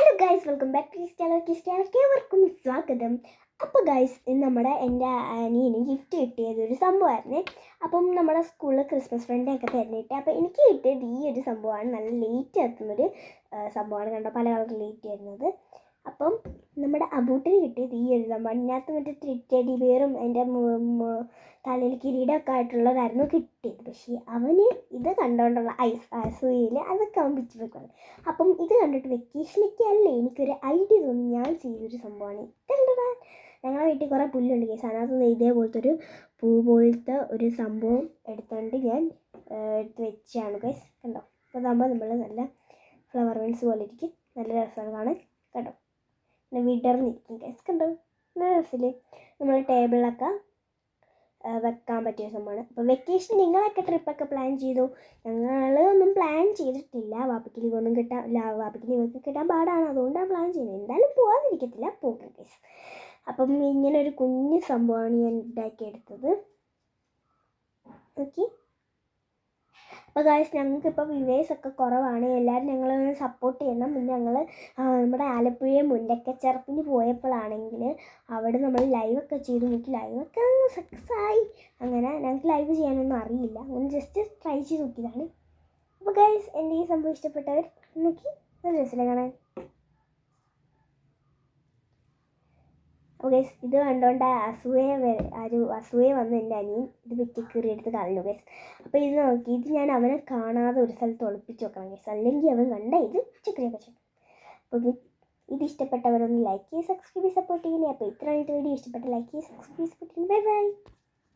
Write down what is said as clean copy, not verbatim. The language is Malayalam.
Hello guys, welcome back to ക്രിസ്ത്യാനോക്ക് ഏവർക്കും സ്വാഗതം. അപ്പോൾ ഗൈസ്, ഇന്ന് എൻ്റെ അനിയന് ഗിഫ്റ്റ് കിട്ടിയത് ഒരു സംഭവമായിരുന്നേ. അപ്പം നമ്മുടെ സ്കൂളിൽ ക്രിസ്മസ് ഫ്രണ്ടൊക്കെ തരുന്നിട്ട് അപ്പോൾ എനിക്ക് കിട്ടിയത് ഈ ഒരു സംഭവമാണ്. നല്ല ലേറ്റ് എത്തുന്നൊരു സംഭവമാണ്. കണ്ടോ, പല കളർ ലേറ്റ് വരുന്നത്. അപ്പം നമ്മുടെ അബൂട്ടിന് കിട്ടിയത് ഈ ഒരു സംഭവമാണ്. ഇതിനകത്ത് മറ്റേ ടെഡി ബിയറും എൻ്റെ തലയിൽ കിരീടമൊക്കെ ആയിട്ടുള്ളതായിരുന്നു കിട്ടിയത്. പക്ഷേ അവന് ഇത് കണ്ടുകൊണ്ടുള്ള അസൂയയിൽ അതൊക്കെ അവൻ പിച്ച് വെക്കുന്നത്. അപ്പം ഇത് കണ്ടിട്ട് വെക്കേഷനൊക്കെ അല്ലേ എനിക്കൊരു ഐഡിയ തോന്നി ഞാൻ ചെയ്തൊരു സംഭവമാണ്. ഇതെന്താ, ഞങ്ങളുടെ വീട്ടിൽ കുറേ പുല്ലുണ്ട് കേസ്. അതിനകത്ത് ഇതേപോലത്തെ ഒരു പൂ പോലത്തെ ഒരു സംഭവം എടുത്തുകൊണ്ട് ഞാൻ എടുത്ത് വെച്ചാണ് കേസ്. കണ്ടോ, അപ്പോൾ അതാകുമ്പോൾ നമ്മൾ നല്ല ഫ്ലവർ വെൻസ് പോലെ ഇരിക്കും. നല്ല രസമാണ് കാണാൻ. കണ്ടോ, പിന്നെ വിടർന്നിരിക്കും കേസ്. കണ്ടോ, നല്ല രസമില്ലേ? നമ്മൾ ടേബിളിലൊക്കെ വെക്കാൻ പറ്റിയ സംഭവമാണ്. അപ്പോൾ വെക്കേഷൻ നിങ്ങളൊക്കെ ട്രിപ്പൊക്കെ പ്ലാൻ ചെയ്തു? ഞങ്ങളൊന്നും പ്ലാൻ ചെയ്തിട്ടില്ല. വാപ്പയ്ക്ക് ലീവൊന്നും വാപ്പയ്ക്ക് ലീവൊക്കെ കിട്ടാൻ പാടാണ്. അതുകൊണ്ടാണ് പ്ലാൻ ചെയ്യുന്നത്. എന്തായാലും പോകാതിരിക്കത്തില്ല, പോകും കേസ്. അപ്പം ഇങ്ങനൊരു കുഞ്ഞു സംഭവമാണ് ഞാൻ ഉണ്ടാക്കിയെടുത്തത്. ഓക്കെ. അപ്പോൾ ഗായ്സ്, ഞങ്ങൾക്കിപ്പോൾ വ്യൂവേഴ്സൊക്കെ കുറവാണ്. എല്ലാവരും ഞങ്ങളെ സപ്പോർട്ട് ചെയ്യണം. പിന്നെ ഞങ്ങൾ നമ്മുടെ ആലപ്പുഴ മുല്ലക്കച്ചെറുപ്പിന് പോയപ്പോഴാണെങ്കിൽ അവിടെ നമ്മൾ ലൈവൊക്കെ ചെയ്ത് നോക്കി. ലൈവൊക്കെ സക്സസ് ആയി. അങ്ങനെ ഞങ്ങൾക്ക് ലൈവ് ചെയ്യാനൊന്നും അറിയില്ല. അങ്ങനെ ജസ്റ്റ് ട്രൈ ചെയ്ത് നോക്കിയതാണ്. അപ്പോൾ ഗായ്സ്, എൻ്റെ ഈ സംഭവം ഇഷ്ടപ്പെട്ടവർ നോക്കി നല്ല രസമില്ല കാണാൻ. അപ്പോൾ ഗൈസ്, ഇത് കണ്ടുകൊണ്ട് അസൂയ വന്ന് എൻ്റെ അനിയൻ ഇത് വെട്ടി കീറിയെടുത്ത് കളഞ്ഞു ഗൈസ്. അപ്പോൾ ഇത് നോക്കി, ഇത് ഞാൻ അവനെ കാണാതെ ഒരു സ്ഥലത്ത് ഒളിപ്പിച്ച് വെക്കണം ഗൈസ്. അല്ലെങ്കിൽ അവൻ കണ്ട ഇത് ചിക്കറിയൊക്കെ ചെയ്യും. അപ്പോൾ ഇത് ഇഷ്ടപ്പെട്ടവരൊന്ന് ലൈക്ക് ചെയ്ത് സബ്സ്ക്രൈബ് സപ്പോർട്ട് ചെയ്യുന്നത്. അപ്പോൾ ഇത്രയാണ് വീഡിയോ ഇഷ്ടപ്പെട്ട ലൈക്ക് ചെയ്ത് സബ്സ്ക്രൈബ് സപ്പോർട്ട് ചെയ്യുന്നത്. Bye bye.